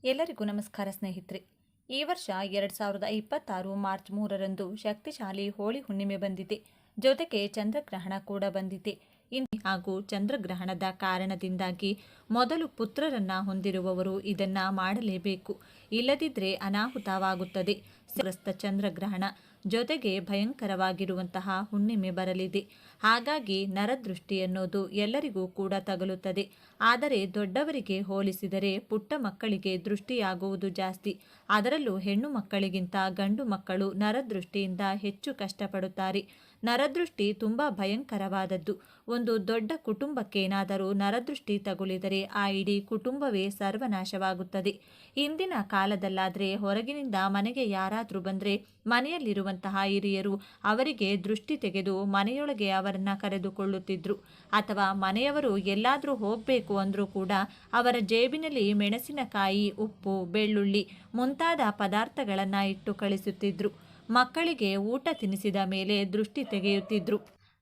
ಎಲ್ಲರಿಗೂ ನಮಸ್ಕಾರ ಸ್ನೇಹಿತರೆ. ಈ ವರ್ಷ 2026 ಮಾರ್ಚ್ 3ರಂದು ಶಕ್ತಿಶಾಲಿ ಹೋಳಿ ಹುಣ್ಣಿಮೆ ಬಂದಿದೆ. ಜೊತೆಗೆ ಚಂದ್ರಗ್ರಹಣ ಕೂಡ ಬಂದಿದೆ. ಹಾಗೂ ಚಂದ್ರಗ್ರಹಣದ ಕಾರಣದಿಂದಾಗಿ ಮೊದಲು ಪುತ್ರರನ್ನ ಹೊಂದಿರುವವರು ಇದನ್ನ ಮಾಡಲೇಬೇಕು, ಇಲ್ಲದಿದ್ದರೆ ಅನಾಹುತವಾಗುತ್ತದೆ. ಗ್ರಸ್ತ ಚಂದ್ರಗ್ರಹಣ ಜೊತೆಗೆ ಭಯಂಕರವಾಗಿರುವಂತಹ ಹುಣ್ಣಿಮೆ ಬರಲಿದೆ. ಹಾಗಾಗಿ ನರದೃಷ್ಟಿ ಅನ್ನೋದು ಎಲ್ಲರಿಗೂ ಕೂಡ ತಗಲುತ್ತದೆ. ಆದರೆ ದೊಡ್ಡವರಿಗೆ ಹೋಲಿಸಿದರೆ ಪುಟ್ಟ ಮಕ್ಕಳಿಗೆ ದೃಷ್ಟಿಯಾಗುವುದು ಜಾಸ್ತಿ. ಅದರಲ್ಲೂ ಹೆಣ್ಣು ಮಕ್ಕಳಿಗಿಂತ ಗಂಡು ಮಕ್ಕಳು ನರದೃಷ್ಟಿಯಿಂದ ಹೆಚ್ಚು ಕಷ್ಟಪಡುತ್ತಾರೆ. ನರದೃಷ್ಟಿ ತುಂಬ ಭಯಂಕರವಾದದ್ದು. ಒಂದು ದೊಡ್ಡ ಕುಟುಂಬಕ್ಕೇನಾದರೂ ನರದೃಷ್ಟಿ ತಗುಲಿದರೆ ಆ ಇಡೀ ಕುಟುಂಬವೇ ಸರ್ವನಾಶವಾಗುತ್ತದೆ. ಇಂದಿನ ಕಾಲದಲ್ಲಾದರೆ ಹೊರಗಿನಿಂದ ಮನೆಗೆ ಯಾರಾದರೂ ಬಂದರೆ ಮನೆಯಲ್ಲಿರುವಂತಹ ಹಿರಿಯರು ಅವರಿಗೆ ದೃಷ್ಟಿ ತೆಗೆದು ಮನೆಯೊಳಗೆ ಅವರನ್ನು ಕರೆದುಕೊಳ್ಳುತ್ತಿದ್ರು. ಅಥವಾ ಮನೆಯವರು ಎಲ್ಲಾದರೂ ಹೋಗಬೇಕು ಅಂದರೂ ಕೂಡ ಅವರ ಜೇಬಿನಲ್ಲಿ ಮೆಣಸಿನಕಾಯಿ, ಉಪ್ಪು, ಬೆಳ್ಳುಳ್ಳಿ ಮುಂತಾದ ಪದಾರ್ಥಗಳನ್ನು ಇಟ್ಟು ಕಳಿಸುತ್ತಿದ್ರು. ಮಕ್ಕಳಿಗೆ ಊಟ ತಿನ್ನಿಸಿದ ಮೇಲೆ ದೃಷ್ಟಿ ತೆಗೆಯುತ್ತಿದ್ರು.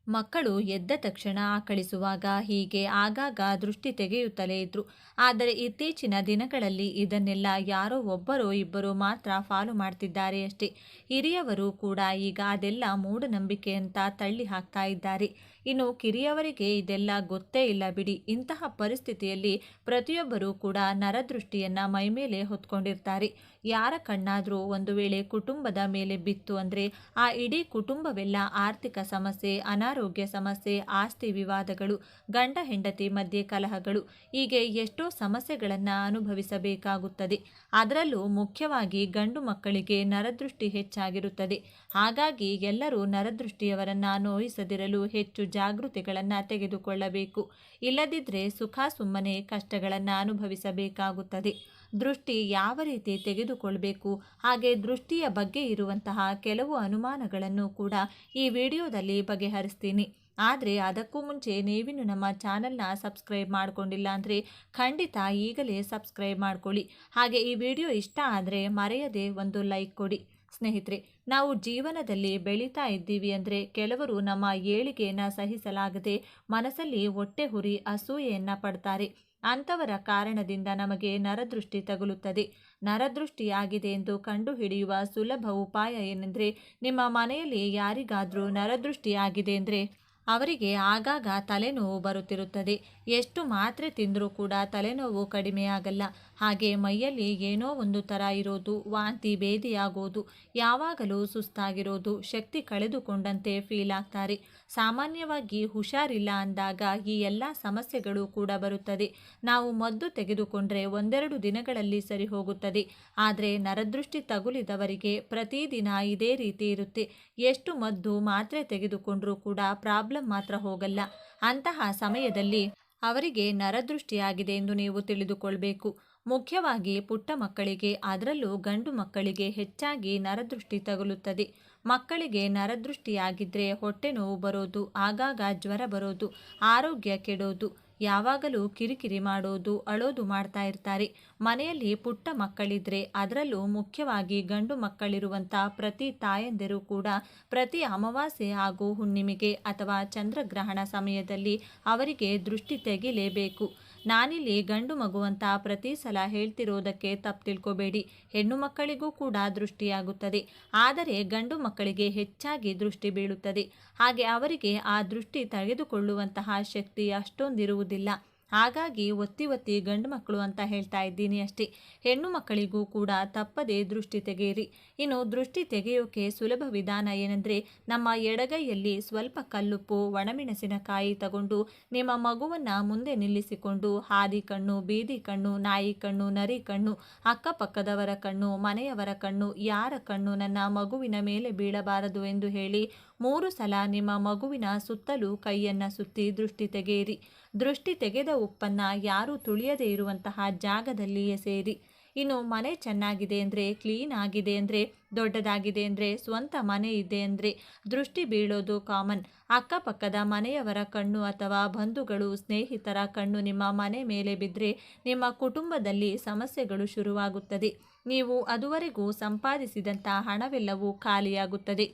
ಮಕ್ಕಳು ಎದ್ದ ತಕ್ಷಣ ಕಳಿಸುವಾಗ ಹೀಗೆ ಆಗಾಗ ದೃಷ್ಟಿ ತೆಗೆಯುತ್ತಲೇ ಇದ್ರು. ಆದರೆ ಇತ್ತೀಚಿನ ದಿನಗಳಲ್ಲಿ ಇದನ್ನೆಲ್ಲ ಯಾರೋ ಒಬ್ಬರೋ ಇಬ್ಬರು ಮಾತ್ರ ಫಾಲೋ ಮಾಡ್ತಿದ್ದಾರೆ ಅಷ್ಟೇ. ಹಿರಿಯವರು ಕೂಡ ಈಗ ಅದೆಲ್ಲ ಮೂಢನಂಬಿಕೆ ಅಂತ ತಳ್ಳಿ ಹಾಕ್ತಾ ಇದ್ದಾರೆ. ಇನ್ನು ಕಿರಿಯವರಿಗೆ ಇದೆಲ್ಲ ಗೊತ್ತೇ ಇಲ್ಲ ಬಿಡಿ. ಇಂತಹ ಪರಿಸ್ಥಿತಿಯಲ್ಲಿ ಪ್ರತಿಯೊಬ್ಬರೂ ಕೂಡ ನರದೃಷ್ಟಿಯನ್ನ ಮೈಮೇಲೆ ಹೊತ್ಕೊಂಡಿರ್ತಾರೆ. ಯಾರ ಕಣ್ಣಾದರೂ ಒಂದು ವೇಳೆ ಕುಟುಂಬದ ಮೇಲೆ ಬಿತ್ತು ಅಂದರೆ ಆ ಇಡೀ ಕುಟುಂಬವೆಲ್ಲ ಆರ್ಥಿಕ ಸಮಸ್ಯೆ, ಅನಾರೋಗ್ಯ ಸಮಸ್ಯೆ, ಆಸ್ತಿ ವಿವಾದಗಳು, ಗಂಡ ಹೆಂಡತಿ ಮಧ್ಯೆ ಕಲಹಗಳು, ಹೀಗೆ ಎಷ್ಟೋ ಸಮಸ್ಯೆಗಳನ್ನು ಅನುಭವಿಸಬೇಕಾಗುತ್ತದೆ. ಅದರಲ್ಲೂ ಮುಖ್ಯವಾಗಿ ಗಂಡು ಮಕ್ಕಳಿಗೆ ನರದೃಷ್ಟಿ ಹೆಚ್ಚಾಗಿರುತ್ತದೆ. ಹಾಗಾಗಿ ಎಲ್ಲರೂ ನರದೃಷ್ಟಿಯವರನ್ನು ನೋಯಿಸದಿರಲು ಹೆಚ್ಚು ಜಾಗೃತಿಗಳನ್ನು ತೆಗೆದುಕೊಳ್ಳಬೇಕು. ಇಲ್ಲದಿದ್ದರೆ ಸುಖ ಸುಮ್ಮನೆ ಕಷ್ಟಗಳನ್ನು ಅನುಭವಿಸಬೇಕಾಗುತ್ತದೆ. ದೃಷ್ಟಿ ಯಾವ ರೀತಿ ತೆಗೆದುಕೊಳ್ಬೇಕು, ಹಾಗೆ ದೃಷ್ಟಿಯ ಬಗ್ಗೆ ಇರುವಂತಹ ಕೆಲವು ಅನುಮಾನಗಳನ್ನು ಕೂಡ ಈ ವಿಡಿಯೋದಲ್ಲಿ ಬಗೆಹರಿಸ್ತೀನಿ. ಆದರೆ ಅದಕ್ಕೂ ಮುಂಚೆ ನೀವಿನ್ನು ನಮ್ಮ ಚಾನಲ್ನ ಸಬ್ಸ್ಕ್ರೈಬ್ ಮಾಡಿಕೊಂಡಿಲ್ಲ ಅಂದರೆ ಖಂಡಿತ ಈಗಲೇ ಸಬ್ಸ್ಕ್ರೈಬ್ ಮಾಡ್ಕೊಳ್ಳಿ. ಹಾಗೆ ಈ ವಿಡಿಯೋ ಇಷ್ಟ ಆದರೆ ಮರೆಯದೆ ಒಂದು ಲೈಕ್ ಕೊಡಿ. ಸ್ನೇಹಿತರೆ, ನಾವು ಜೀವನದಲ್ಲಿ ಬೆಳೀತಾ ಇದ್ದೀವಿ ಅಂದರೆ ಕೆಲವರು ನಮ್ಮ ಏಳಿಗೆಯನ್ನು ಸಹಿಸಲಾಗದೆ ಮನಸ್ಸಲ್ಲಿ ಹೊಟ್ಟೆ ಹುರಿ ಅಸೂಯೆಯನ್ನು ಪಡ್ತಾರೆ. ಅಂಥವರ ಕಾರಣದಿಂದ ನಮಗೆ ನರದೃಷ್ಟಿ ತಗುಲುತ್ತದೆ. ನರದೃಷ್ಟಿಯಾಗಿದೆ ಎಂದು ಕಂಡುಹಿಡಿಯುವ ಸುಲಭ ಉಪಾಯ ಏನೆಂದರೆ, ನಿಮ್ಮ ಮನೆಯಲ್ಲಿ ಯಾರಿಗಾದರೂ ನರದೃಷ್ಟಿಯಾಗಿದೆ ಅಂದರೆ ಅವರಿಗೆ ಆಗಾಗ ತಲೆನೋವು ಬರುತ್ತಿರುತ್ತದೆ. ಎಷ್ಟು ಮಾತ್ರೆ ತಿಂದರೂ ಕೂಡ ತಲೆನೋವು ಕಡಿಮೆಯಾಗಲ್ಲ. ಹಾಗೆ ಮೈಯಲ್ಲಿ ಏನೋ ಒಂದು ಥರ ಇರೋದು, ವಾಂತಿ ಭೇದಿಯಾಗೋದು, ಯಾವಾಗಲೂ ಸುಸ್ತಾಗಿರೋದು, ಶಕ್ತಿ ಕಳೆದುಕೊಂಡಂತೆ ಫೀಲ್ ಆಗ್ತಾರೆ. ಸಾಮಾನ್ಯವಾಗಿ ಹುಷಾರಿಲ್ಲ ಅಂದಾಗ ಈ ಎಲ್ಲ ಸಮಸ್ಯೆಗಳು ಕೂಡ ಬರುತ್ತದೆ. ನಾವು ಮದ್ದು ತೆಗೆದುಕೊಂಡ್ರೆ ಒಂದೆರಡು ದಿನಗಳಲ್ಲಿ ಸರಿ ಹೋಗುತ್ತದೆ. ಆದರೆ ನರದೃಷ್ಟಿ ತಗುಲಿದವರಿಗೆ ಪ್ರತಿದಿನ ಇದೇ ರೀತಿ ಇರುತ್ತೆ. ಎಷ್ಟು ಮದ್ದು ಮಾತ್ರೆ ತೆಗೆದುಕೊಂಡ್ರೂ ಕೂಡ ಪ್ರಾಬ್ಲಮ್ ಮಾತ್ರ ಹೋಗಲ್ಲ. ಅಂತಹ ಸಮಯದಲ್ಲಿ ಅವರಿಗೆ ನರದೃಷ್ಟಿಯಾಗಿದೆ ಎಂದು ನೀವು ತಿಳಿದುಕೊಳ್ಬೇಕು. ಮುಖ್ಯವಾಗಿ ಪುಟ್ಟ ಮಕ್ಕಳಿಗೆ, ಅದರಲ್ಲೂ ಗಂಡು ಮಕ್ಕಳಿಗೆ ಹೆಚ್ಚಾಗಿ ನರದೃಷ್ಟಿ ತಗುಲುತ್ತದೆ. ಮಕ್ಕಳಿಗೆ ನರದೃಷ್ಟಿಯಾಗಿದ್ದರೆ ಹೊಟ್ಟೆ ನೋವು ಬರೋದು, ಆಗಾಗ ಜ್ವರ ಬರೋದು, ಆರೋಗ್ಯ ಕೆಡೋದು, ಯಾವಾಗಲೂ ಕಿರಿಕಿರಿ ಮಾಡೋದು, ಅಳೋದು ಮಾಡ್ತಾ ಇರ್ತಾರೆ. ಮನೆಯಲ್ಲಿ ಪುಟ್ಟ ಮಕ್ಕಳಿದ್ರೆ, ಅದರಲ್ಲೂ ಮುಖ್ಯವಾಗಿ ಗಂಡು ಮಕ್ಕಳಿರುವಂಥ ಪ್ರತಿ ತಾಯಂದಿರು ಕೂಡ ಪ್ರತಿ ಅಮಾವಾಸ್ಯೆ ಹಾಗೂ ಹುಣ್ಣಿಮೆಗೆ ಅಥವಾ ಚಂದ್ರಗ್ರಹಣ ಸಮಯದಲ್ಲಿ ಅವರಿಗೆ ದೃಷ್ಟಿ ತೆಗಿಲೇಬೇಕು. ನಾನಿಲ್ಲಿ ಗಂಡು ಮಗು ಅಂತ ಪ್ರತಿ ಸಲ ಹೇಳ್ತಿರೋದಕ್ಕೆ ತಪ್ಪು ತಿಳ್ಕೊಬೇಡಿ. ಹೆಣ್ಣು ಮಕ್ಕಳಿಗೂ ಕೂಡ ದೃಷ್ಟಿಯಾಗುತ್ತದೆ. ಆದರೆ ಗಂಡು ಮಕ್ಕಳಿಗೆ ಹೆಚ್ಚಾಗಿ ದೃಷ್ಟಿ ಬೀಳುತ್ತದೆ. ಹಾಗೆ ಅವರಿಗೆ ಆ ದೃಷ್ಟಿ ತೆಗೆದುಕೊಳ್ಳುವಂತಹ ಶಕ್ತಿ ಅಷ್ಟೊಂದಿರುವುದಿಲ್ಲ. ಹಾಗಾಗಿ ಒತ್ತಿ ಒತ್ತಿ ಗಂಡು ಮಕ್ಕಳು ಅಂತ ಹೇಳ್ತಾ ಇದ್ದೀನಿ ಅಷ್ಟೇ. ಹೆಣ್ಣು ಮಕ್ಕಳಿಗೂ ಕೂಡ ತಪ್ಪದೇ ದೃಷ್ಟಿ ತೆಗೆಯಿರಿ. ಇನ್ನು ದೃಷ್ಟಿ ತೆಗೆಯೋಕೆ ಸುಲಭ ವಿಧಾನ ಏನೆಂದರೆ, ನಮ್ಮ ಎಡಗೈಯಲ್ಲಿ ಸ್ವಲ್ಪ ಕಲ್ಲುಪ್ಪು, ಒಣಮೆಣಸಿನಕಾಯಿ ತಗೊಂಡು ನಿಮ್ಮ ಮಗುವನ್ನು ಮುಂದೆ ನಿಲ್ಲಿಸಿಕೊಂಡು ಹಾದಿ ಕಣ್ಣು, ಬೀದಿ ಕಣ್ಣು, ನಾಯಿ ಕಣ್ಣು, ನರಿ ಕಣ್ಣು, ಅಕ್ಕಪಕ್ಕದವರ ಕಣ್ಣು, ಮನೆಯವರ ಕಣ್ಣು, ಯಾರ ಕಣ್ಣು ನನ್ನ ಮಗುವಿನ ಮೇಲೆ ಬೀಳಬಾರದು ಎಂದು ಹೇಳಿ 3 ಸಲ ನಿಮ್ಮ ಮಗುವಿನ ಸುತ್ತಲೂ ಕೈಯನ್ನು ಸುತ್ತಿ ದೃಷ್ಟಿ ತೆಗೆಯಿರಿ. ದೃಷ್ಟಿ ತೆಗೆದ ಉಪ್ಪನ್ನು ಯಾರೂ ತುಳಿಯದೇ ಇರುವಂತಹ ಜಾಗದಲ್ಲಿ ಎಸೆಯಿರಿ. ಇನ್ನು ಮನೆ ಚೆನ್ನಾಗಿದೆ ಅಂದರೆ, ಕ್ಲೀನ್ ಆಗಿದೆ ಅಂದರೆ, ದೊಡ್ಡದಾಗಿದೆ ಅಂದರೆ, ಸ್ವಂತ ಮನೆ ಇದೆ ಅಂದರೆ ದೃಷ್ಟಿ ಬೀಳೋದು ಕಾಮನ್. ಅಕ್ಕಪಕ್ಕದ ಮನೆಯವರ ಕಣ್ಣು ಅಥವಾ ಬಂಧುಗಳು, ಸ್ನೇಹಿತರ ಕಣ್ಣು ನಿಮ್ಮ ಮನೆ ಮೇಲೆ ಬಿದ್ದರೆ ನಿಮ್ಮ ಕುಟುಂಬದಲ್ಲಿ ಸಮಸ್ಯೆಗಳು ಶುರುವಾಗುತ್ತದೆ. ನೀವು ಅದುವರೆಗೂ ಸಂಪಾದಿಸಿದಂಥ ಹಣವೆಲ್ಲವೂ ಖಾಲಿಯಾಗುತ್ತದೆ.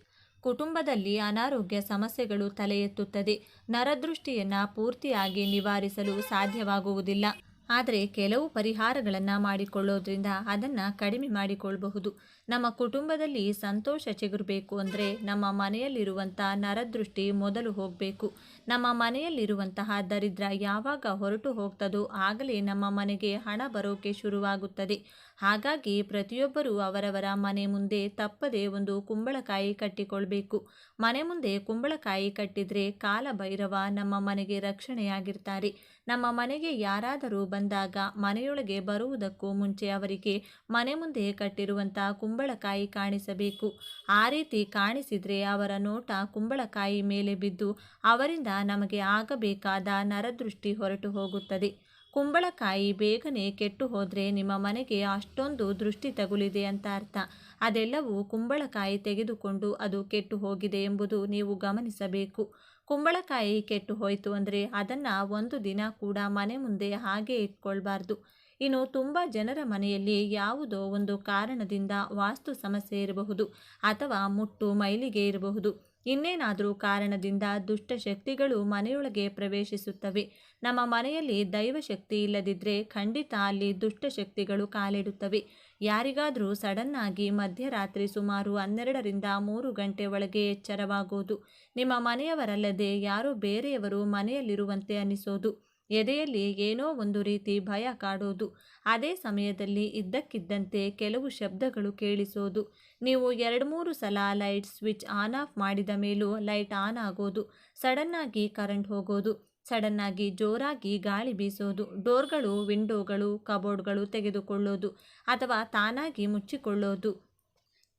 ಕುಟುಂಬದಲ್ಲಿ ಅನಾರೋಗ್ಯ ಸಮಸ್ಯೆಗಳು ತಲೆ ಎತ್ತುತ್ತದೆ. ನರದೃಷ್ಟಿಯನ್ನು ಪೂರ್ತಿಯಾಗಿ ನಿವಾರಿಸಲು ಸಾಧ್ಯವಾಗುವುದಿಲ್ಲ. ಆದರೆ ಕೆಲವು ಪರಿಹಾರಗಳನ್ನು ಮಾಡಿಕೊಳ್ಳೋದ್ರಿಂದ ಅದನ್ನು ಕಡಿಮೆ ಮಾಡಿಕೊಳ್ಳಬಹುದು. ನಮ್ಮ ಕುಟುಂಬದಲ್ಲಿ ಸಂತೋಷ ಚಿಗುರಬೇಕು ಅಂದರೆ ನಮ್ಮ ಮನೆಯಲ್ಲಿರುವಂಥ ನರದೃಷ್ಟಿ ಮೊದಲು ಹೋಗಬೇಕು. ನಮ್ಮ ಮನೆಯಲ್ಲಿರುವಂತಹ ದರಿದ್ರ ಯಾವಾಗ ಹೊರಟು ಹೋಗ್ತದೋ ಆಗಲೇ ನಮ್ಮ ಮನೆಗೆ ಹಣ ಬರೋಕೆ ಶುರುವಾಗುತ್ತದೆ. ಹಾಗಾಗಿ ಪ್ರತಿಯೊಬ್ಬರೂ ಅವರವರ ಮನೆ ಮುಂದೆ ತಪ್ಪದೆ ಒಂದು ಕುಂಬಳಕಾಯಿ ಕಟ್ಟಿಕೊಳ್ಬೇಕು. ಮನೆ ಮುಂದೆ ಕುಂಬಳಕಾಯಿ ಕಟ್ಟಿದರೆ ಕಾಲಭೈರವ ನಮ್ಮ ಮನೆಗೆ ರಕ್ಷಣೆಯಾಗಿರ್ತಾರೆ. ನಮ್ಮ ಮನೆಗೆ ಯಾರಾದರೂ ಬಂದಾಗ ಮನೆಯೊಳಗೆ ಬರುವುದಕ್ಕೂ ಮುಂಚೆ ಅವರಿಗೆ ಮನೆ ಮುಂದೆ ಕಟ್ಟಿರುವಂಥ ಕುಂಬಳಕಾಯಿ ಕಾಣಿಸಬೇಕು. ಆ ರೀತಿ ಕಾಣಿಸಿದರೆ ಅವರ ನೋಟ ಕುಂಬಳಕಾಯಿ ಮೇಲೆ ಬಿದ್ದು ಅವರಿಂದ ನಮಗೆ ಆಗಬೇಕಾದ ನರದೃಷ್ಟಿ ಹೊರಟು ಹೋಗುತ್ತದೆ. ಕುಂಬಳಕಾಯಿ ಬೇಗನೆ ಕೆಟ್ಟು ಹೋದರೆ ನಿಮ್ಮ ಮನೆಗೆ ಅಷ್ಟೊಂದು ದೃಷ್ಟಿ ತಗುಲಿದೆ ಅಂತ ಅರ್ಥ. ಅದೆಲ್ಲವೂ ಕುಂಬಳಕಾಯಿ ತೆಗೆದುಕೊಂಡು ಅದು ಕೆಟ್ಟು ಹೋಗಿದೆ ಎಂಬುದು ನೀವು ಗಮನಿಸಬೇಕು. ಕುಂಬಳಕಾಯಿ ಕೆಟ್ಟು ಹೋಯಿತು ಅಂದರೆ ಅದನ್ನು ಒಂದು ದಿನ ಕೂಡ ಮನೆ ಮುಂದೆ ಹಾಗೆ ಇಟ್ಕೊಳ್ಬಾರ್ದು. ಇನ್ನು ತುಂಬ ಜನರ ಮನೆಯಲ್ಲಿ ಯಾವುದೋ ಒಂದು ಕಾರಣದಿಂದ ವಾಸ್ತು ಸಮಸ್ಯೆ ಇರಬಹುದು, ಅಥವಾ ಮುಟ್ಟು ಮೈಲಿಗೆ ಇರಬಹುದು, ಇನ್ನೇನಾದರೂ ಕಾರಣದಿಂದ ದುಷ್ಟಶಕ್ತಿಗಳು ಮನೆಯೊಳಗೆ ಪ್ರವೇಶಿಸುತ್ತವೆ. ನಮ್ಮ ಮನೆಯಲ್ಲಿ ದೈವಶಕ್ತಿ ಇಲ್ಲದಿದ್ದರೆ ಖಂಡಿತ ಅಲ್ಲಿ ದುಷ್ಟಶಕ್ತಿಗಳು ಕಾಲಿಡುತ್ತವೆ. ಯಾರಿಗಾದರೂ ಸಡನ್ನಾಗಿ ಮಧ್ಯರಾತ್ರಿ ಸುಮಾರು 12ರಿಂದ 3 ಗಂಟೆ ಒಳಗೆ ಎಚ್ಚರವಾಗೋದು, ನಿಮ್ಮ ಮನೆಯವರಲ್ಲದೆ ಯಾರೋ ಬೇರೆಯವರು ಮನೆಯಲ್ಲಿರುವಂತೆ ಅನಿಸೋದು, ಎದೆಯಲ್ಲಿ ಏನೋ ಒಂದು ರೀತಿ ಭಯ ಕಾಡೋದು, ಅದೇ ಸಮಯದಲ್ಲಿ ಇದ್ದಕ್ಕಿದ್ದಂತೆ ಕೆಲವು ಶಬ್ದಗಳು ಕೇಳಿಸೋದು, ನೀವು 2-3 ಸಲ ಲೈಟ್ ಸ್ವಿಚ್ ಆನ್ ಆಫ್ ಮಾಡಿದ ಮೇಲೂ ಲೈಟ್ ಆನ್ ಆಗೋದು, ಸಡನ್ನಾಗಿ ಕರೆಂಟ್ ಹೋಗೋದು, ಸಡನ್ನಾಗಿ ಜೋರಾಗಿ ಗಾಳಿ ಬೀಸೋದು, ಡೋರ್ಗಳು, ವಿಂಡೋಗಳು, ಕಬೋರ್ಡ್ಗಳು ತೆಗೆದುಕೊಳ್ಳೋದು ಅಥವಾ ತಾನಾಗಿ ಮುಚ್ಚಿಕೊಳ್ಳೋದು,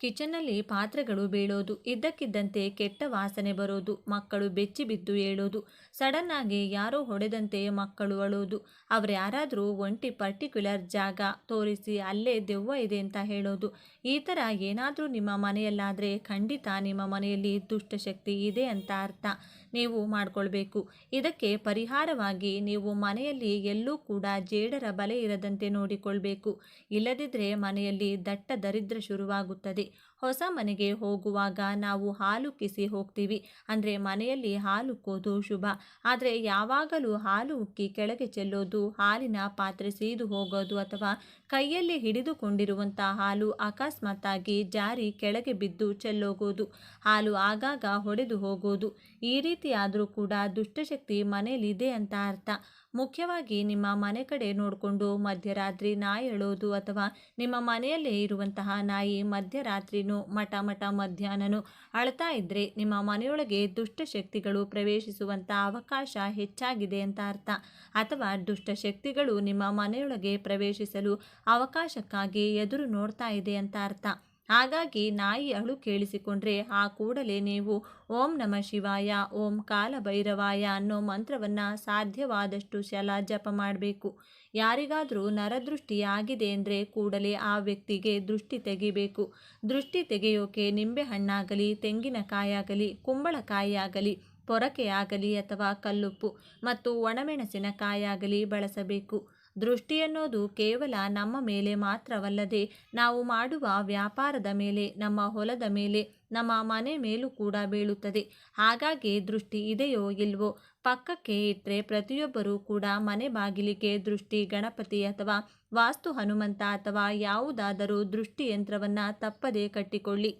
ಕಿಚನ್ನಲ್ಲಿ ಪಾತ್ರೆಗಳು ಬೀಳೋದು, ಇದ್ದಕ್ಕಿದ್ದಂತೆ ಕೆಟ್ಟ ವಾಸನೆ ಬರೋದು, ಮಕ್ಕಳು ಬೆಚ್ಚಿ ಬಿದ್ದು ಏಳೋದು, ಸಡನ್ನಾಗಿ ಯಾರೋ ಹೊಡೆದಂತೆ ಮಕ್ಕಳು ಅಳೋದು, ಅವರು ಯಾರಾದರೂ ಒಂಟಿ ಪರ್ಟಿಕ್ಯುಲರ್ ಜಾಗ ತೋರಿಸಿ ಅಲ್ಲೇ ದೆವ್ವ ಇದೆ ಅಂತ ಹೇಳೋದು, ಈ ಥರ ಏನಾದರೂ ನಿಮ್ಮ ಮನೆಯಲ್ಲಾದರೆ ಖಂಡಿತ ನಿಮ್ಮ ಮನೆಯಲ್ಲಿ ದುಷ್ಟಶಕ್ತಿ ಇದೆ ಅಂತ ಅರ್ಥ. ನೀವು ಮಾಡಿಕೊಳ್ಬೇಕು. ಇದಕ್ಕೆ ಪರಿಹಾರವಾಗಿ ನೀವು ಮನೆಯಲ್ಲಿ ಎಲ್ಲೂ ಕೂಡ ಜೇಡರ ಬಲೆ ಇರದಂತೆ ನೋಡಿಕೊಳ್ಬೇಕು. ಇಲ್ಲದಿದ್ದರೆ ಮನೆಯಲ್ಲಿ ದಟ್ಟ ದರಿದ್ರ ಶುರುವಾಗುತ್ತದೆ. ಹೊಸ ಮನೆಗೆ ಹೋಗುವಾಗ ನಾವು ಹಾಲುಕ್ಕಿಸಿ ಹೋಗ್ತೀವಿ, ಅಂದರೆ ಮನೆಯಲ್ಲಿ ಹಾಲುಕ್ಕೋದು ಶುಭ. ಆದರೆ ಯಾವಾಗಲೂ ಹಾಲು ಉಕ್ಕಿ ಕೆಳಗೆ ಚೆಲ್ಲೋದು, ಹಾಲಿನ ಪಾತ್ರೆ ಸೀದು ಹೋಗೋದು ಅಥವಾ ಕೈಯಲ್ಲಿ ಹಿಡಿದುಕೊಂಡಿರುವಂಥ ಹಾಲು ಅಕಸ್ಮಾತ್ತಾಗಿ ಜಾರಿ ಕೆಳಗೆ ಬಿದ್ದು ಚೆಲ್ಲೋಗೋದು, ಹಾಲು ಆಗಾಗ ಹೊಡೆದು ಹೋಗೋದು, ಈ ರೀತಿಯಾದರೂ ಕೂಡ ದುಷ್ಟಶಕ್ತಿ ಮನೆಯಲ್ಲಿದೆ ಅಂತ ಅರ್ಥ. ಮುಖ್ಯವಾಗಿ ನಿಮ್ಮ ಮನೆ ಕಡೆ ನೋಡಿಕೊಂಡು ಮಧ್ಯರಾತ್ರಿ ನಾಯಿ ಅಳೋದು ಅಥವಾ ನಿಮ್ಮ ಮನೆಯಲ್ಲೇ ಇರುವಂತಹ ನಾಯಿ ಮಧ್ಯರಾತ್ರಿನೂ ಮಠ ಮಧ್ಯಾಹ್ನನೂ ಅಳ್ತಾ ಇದ್ದರೆ ನಿಮ್ಮ ಮನೆಯೊಳಗೆ ದುಷ್ಟಶಕ್ತಿಗಳು ಪ್ರವೇಶಿಸುವಂಥ ಅವಕಾಶ ಹೆಚ್ಚಾಗಿದೆ ಅಂತ ಅರ್ಥ. ಅಥವಾ ದುಷ್ಟಶಕ್ತಿಗಳು ನಿಮ್ಮ ಮನೆಯೊಳಗೆ ಪ್ರವೇಶಿಸಲು ಅವಕಾಶಕ್ಕಾಗಿ ಎದುರು ನೋಡ್ತಾ ಇದೆ ಅಂತ ಅರ್ಥ. ಹಾಗಾಗಿ ನಾಯಿ ಅಳು ಕೇಳಿಸಿಕೊಂಡ್ರೆ ಆ ಕೂಡಲೇ ನೀವು ಓಂ ನಮಃ ಶಿವಾಯ, ಓಂ ಕಾಲಭೈರವಾಯ ಅನ್ನೋ ಮಂತ್ರವನ್ನು ಸಾಧ್ಯವಾದಷ್ಟು ಸಲ ಜಪ ಮಾಡಬೇಕು. ಯಾರಿಗಾದರೂ ನರದೃಷ್ಟಿ ಆಗಿದೆ ಅಂದರೆ ಕೂಡಲೇ ಆ ವ್ಯಕ್ತಿಗೆ ದೃಷ್ಟಿ ತೆಗಿಬೇಕು. ದೃಷ್ಟಿ ತೆಗೆಯೋಕೆ ನಿಂಬೆಹಣ್ಣಾಗಲಿ, ತೆಂಗಿನಕಾಯಾಗಲಿ, ಕುಂಬಳಕಾಯಿಯಾಗಲಿ, ಪೊರಕೆಯಾಗಲಿ ಅಥವಾ ಕಲ್ಲುಪ್ಪು ಮತ್ತು ಒಣಮೆಣಸಿನಕಾಯಾಗಲಿ ಬಳಸಬೇಕು. ದೃಷ್ಟಿ ಅನ್ನೋದು ಕೇವಲ ನಮ್ಮ ಮೇಲೆ ಮಾತ್ರವಲ್ಲದೆ ನಾವು ಮಾಡುವ ವ್ಯಾಪಾರದ ಮೇಲೆ, ನಮ್ಮ ಹೊಲದ ಮೇಲೆ, ನಮ್ಮ ಮನೆ ಮೇಲೂ ಕೂಡ ಬೀಳುತ್ತದೆ. ಹಾಗಾಗಿ ದೃಷ್ಟಿ ಇದೆಯೋ ಇಲ್ವೋ ಪಕ್ಕಕ್ಕೆ ಇಟ್ಟರೆ ಪ್ರತಿಯೊಬ್ಬರೂ ಕೂಡ ಮನೆ ಬಾಗಿಲಿಗೆ ದೃಷ್ಟಿ ಗಣಪತಿ ಅಥವಾ ವಾಸ್ತು ಹನುಮಂತ ಅಥವಾ ಯಾವುದಾದರೂ ದೃಷ್ಟಿ ಯಂತ್ರವನ್ನು ತಪ್ಪದೇ ಕಟ್ಟಿಕೊಳ್ಳಿ.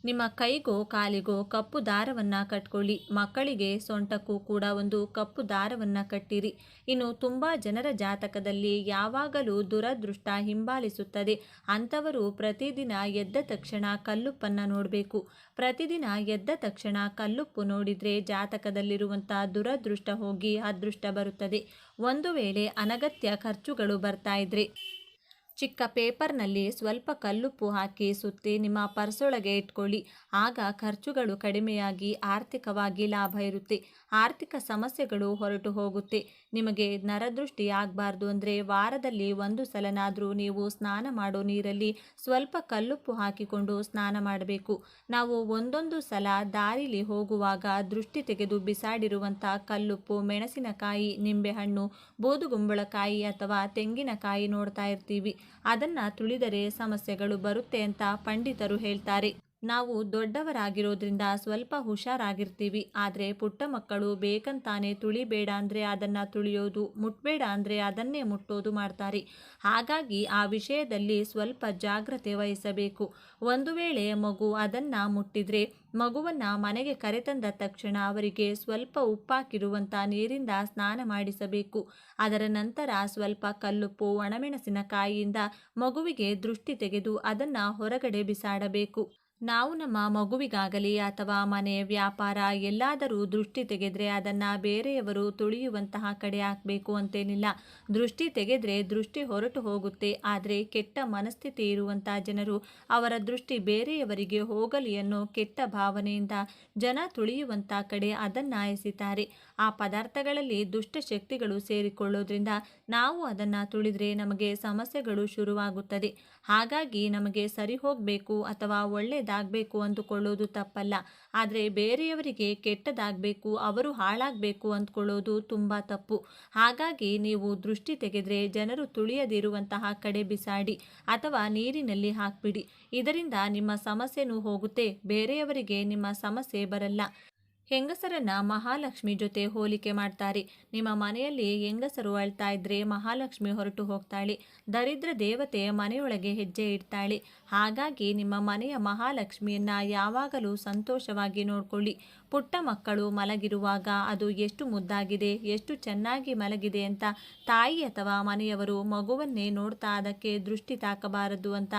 ನಿಮ್ಮ ಕೈಗೋ ಕಾಲಿಗೋ ಕಪ್ಪು ದಾರವನ್ನು ಕಟ್ಕೊಳ್ಳಿ. ಮಕ್ಕಳಿಗೆ ಸೊಂಟಕ್ಕೂ ಕೂಡ ಒಂದು ಕಪ್ಪು ದಾರವನ್ನು ಕಟ್ಟಿರಿ. ಇನ್ನು ತುಂಬ ಜನರ ಜಾತಕದಲ್ಲಿ ಯಾವಾಗಲೂ ದುರದೃಷ್ಟ ಹಿಂಬಾಲಿಸುತ್ತದೆ. ಅಂಥವರು ಪ್ರತಿದಿನ ಎದ್ದ ತಕ್ಷಣ ಕಲ್ಲುಪ್ಪನ್ನು ನೋಡಬೇಕು. ಪ್ರತಿದಿನ ಎದ್ದ ತಕ್ಷಣ ಕಲ್ಲುಪ್ಪು ನೋಡಿದರೆ ಜಾತಕದಲ್ಲಿರುವಂಥ ದುರದೃಷ್ಟ ಹೋಗಿ ಅದೃಷ್ಟ ಬರುತ್ತದೆ. ಒಂದು ವೇಳೆ ಅನಗತ್ಯ ಖರ್ಚುಗಳು ಬರ್ತಾ ಇದ್ರೆ ಚಿಕ್ಕ ಪೇಪರ್ನಲ್ಲಿ ಸ್ವಲ್ಪ ಕಲ್ಲುಪ್ಪು ಹಾಕಿ ಸುತ್ತಿ ನಿಮ್ಮ ಪರ್ಸೊಳಗೆ ಇಟ್ಕೊಳ್ಳಿ. ಆಗ ಖರ್ಚುಗಳು ಕಡಿಮೆಯಾಗಿ ಆರ್ಥಿಕವಾಗಿ ಲಾಭ ಇರುತ್ತೆ. ಆರ್ಥಿಕ ಸಮಸ್ಯೆಗಳು ಹೊರಟು ಹೋಗುತ್ತೆ. ನಿಮಗೆ ನರದೃಷ್ಟಿ ಆಗಬಾರ್ದು ಅಂದರೆ ವಾರದಲ್ಲಿ 1 ಸಲನಾದರೂ ನೀವು ಸ್ನಾನ ಮಾಡೋ ನೀರಲ್ಲಿ ಸ್ವಲ್ಪ ಕಲ್ಲುಪ್ಪು ಹಾಕಿಕೊಂಡು ಸ್ನಾನ ಮಾಡಬೇಕು. ನಾವು ಒಂದೊಂದು ಸಲ ದಾರಿಲಿ ಹೋಗುವಾಗ ದೃಷ್ಟಿ ತೆಗೆದು ಬಿಸಾಡಿರುವಂಥ ಕಲ್ಲುಪ್ಪು, ಮೆಣಸಿನಕಾಯಿ, ನಿಂಬೆಹಣ್ಣು, ಬೂದುಗುಂಬಳಕಾಯಿ ಅಥವಾ ತೆಂಗಿನಕಾಯಿ ನೋಡ್ತಾ ಇರ್ತೀವಿ. ಅದನ್ನು ತುಳಿದರೆ ಸಮಸ್ಯೆಗಳು ಬರುತ್ತೆ ಅಂತ ಪಂಡಿತರು ಹೇಳ್ತಾರೆ. ನಾವು ದೊಡ್ಡವರಾಗಿರೋದ್ರಿಂದ ಸ್ವಲ್ಪ ಹುಷಾರಾಗಿರ್ತೀವಿ. ಆದರೆ ಪುಟ್ಟ ಮಕ್ಕಳು ಬೇಕಂತಾನೆ ತುಳಿಬೇಡ ಅಂದರೆ ಅದನ್ನು ತುಳಿಯೋದು, ಮುಟ್ಬೇಡ ಅಂದರೆ ಅದನ್ನೇ ಮುಟ್ಟೋದು ಮಾಡ್ತಾರೆ. ಹಾಗಾಗಿ ಆ ವಿಷಯದಲ್ಲಿ ಸ್ವಲ್ಪ ಜಾಗ್ರತೆ ವಹಿಸಬೇಕು. ಒಂದು ವೇಳೆ ಮಗು ಅದನ್ನು ಮುಟ್ಟಿದರೆ ಮಗುವನ್ನು ಮನೆಗೆ ಕರೆತಂದ ತಕ್ಷಣ ಅವರಿಗೆ ಸ್ವಲ್ಪ ಉಪ್ಪಾಕಿರುವಂಥ ನೀರಿಂದ ಸ್ನಾನ ಮಾಡಿಸಬೇಕು. ಅದರ ನಂತರ ಸ್ವಲ್ಪ ಕಲ್ಲುಪ್ಪು, ಒಣಮೆಣಸಿನಕಾಯಿಯಿಂದ ಮಗುವಿಗೆ ದೃಷ್ಟಿ ತೆಗೆದು ಅದನ್ನು ಹೊರಗಡೆ ಬಿಸಾಡಬೇಕು. ನಾವು ನಮ್ಮ ಮಗುವಿಗಾಗಲಿ ಅಥವಾ ಮನೆ, ವ್ಯಾಪಾರ ಎಲ್ಲಾದರೂ ದೃಷ್ಟಿ ತೆಗೆದರೆ ಅದನ್ನು ಬೇರೆಯವರು ತುಳಿಯುವಂತಹ ಕಡೆ ಹಾಕಬೇಕು ಅಂತೇನಿಲ್ಲ. ದೃಷ್ಟಿ ತೆಗೆದರೆ ದೃಷ್ಟಿ ಹೊರಟು ಹೋಗುತ್ತೆ. ಆದರೆ ಕೆಟ್ಟ ಮನಸ್ಥಿತಿ ಇರುವಂಥ ಜನರು ಅವರ ದೃಷ್ಟಿ ಬೇರೆಯವರಿಗೆ ಹೋಗಲಿ ಅನ್ನೋ ಕೆಟ್ಟ ಭಾವನೆಯಿಂದ ಜನ ತುಳಿಯುವಂಥ ಕಡೆ ಅದನ್ನು ಎಸಿತಾರೆ. ಆ ಪದಾರ್ಥಗಳಲ್ಲಿ ದುಷ್ಟಶಕ್ತಿಗಳು ಸೇರಿಕೊಳ್ಳೋದ್ರಿಂದ ನಾವು ಅದನ್ನು ತುಳಿದರೆ ನಮಗೆ ಸಮಸ್ಯೆಗಳು ಶುರುವಾಗುತ್ತದೆ. ಹಾಗಾಗಿ ನಮಗೆ ಸರಿ ಹೋಗಬೇಕು ಅಥವಾ ಒಳ್ಳೆಯದಾಗಬೇಕು ಅಂದುಕೊಳ್ಳೋದು ತಪ್ಪಲ್ಲ. ಆದರೆ ಬೇರೆಯವರಿಗೆ ಕೆಟ್ಟದಾಗಬೇಕು, ಅವರು ಹಾಳಾಗಬೇಕು ಅಂದ್ಕೊಳ್ಳೋದು ತುಂಬ ತಪ್ಪು. ಹಾಗಾಗಿ ನೀವು ದೃಷ್ಟಿ ತೆಗೆದರೆ ಜನರು ತುಳಿಯದಿರುವಂತಹ ಕಡೆ ಬಿಸಾಡಿ ಅಥವಾ ನೀರಿನಲ್ಲಿ ಹಾಕಿಬಿಡಿ. ಇದರಿಂದ ನಿಮ್ಮ ಸಮಸ್ಯೆನೂ ಹೋಗುತ್ತೆ, ಬೇರೆಯವರಿಗೆ ನಿಮ್ಮ ಸಮಸ್ಯೆ ಬರಲ್ಲ. ಹೆಂಗಸರನ್ನ ಮಹಾಲಕ್ಷ್ಮಿ ಜೊತೆ ಹೋಲಿಕೆ ಮಾಡ್ತಾರೆ. ನಿಮ್ಮ ಮನೆಯಲ್ಲಿ ಹೆಂಗಸರು ಅಳ್ತಾ ಇದ್ರೆ ಮಹಾಲಕ್ಷ್ಮಿ ಹೊರಟು ಹೋಗ್ತಾಳೆ. ದರಿದ್ರ ದೇವತೆ ಮನೆಯೊಳಗೆ ಹೆಜ್ಜೆ ಇಡ್ತಾಳೆ. ಹಾಗಾಗಿ ನಿಮ್ಮ ಮನೆಯ ಮಹಾಲಕ್ಷ್ಮಿಯನ್ನ ಯಾವಾಗಲೂ ಸಂತೋಷವಾಗಿ ನೋಡ್ಕೊಳ್ಳಿ. ಪುಟ್ಟ ಮಕ್ಕಳು ಮಲಗಿರುವಾಗ ಅದು ಎಷ್ಟು ಮುದ್ದಾಗಿದೆ, ಎಷ್ಟು ಚೆನ್ನಾಗಿ ಮಲಗಿದೆ ಅಂತ ತಾಯಿ ಅಥವಾ ಮನೆಯವರು ಮಗುವನ್ನೇ ನೋಡ್ತಾ ಅದಕ್ಕೆ ದೃಷ್ಟಿ ತಾಕಬಾರದು ಅಂತ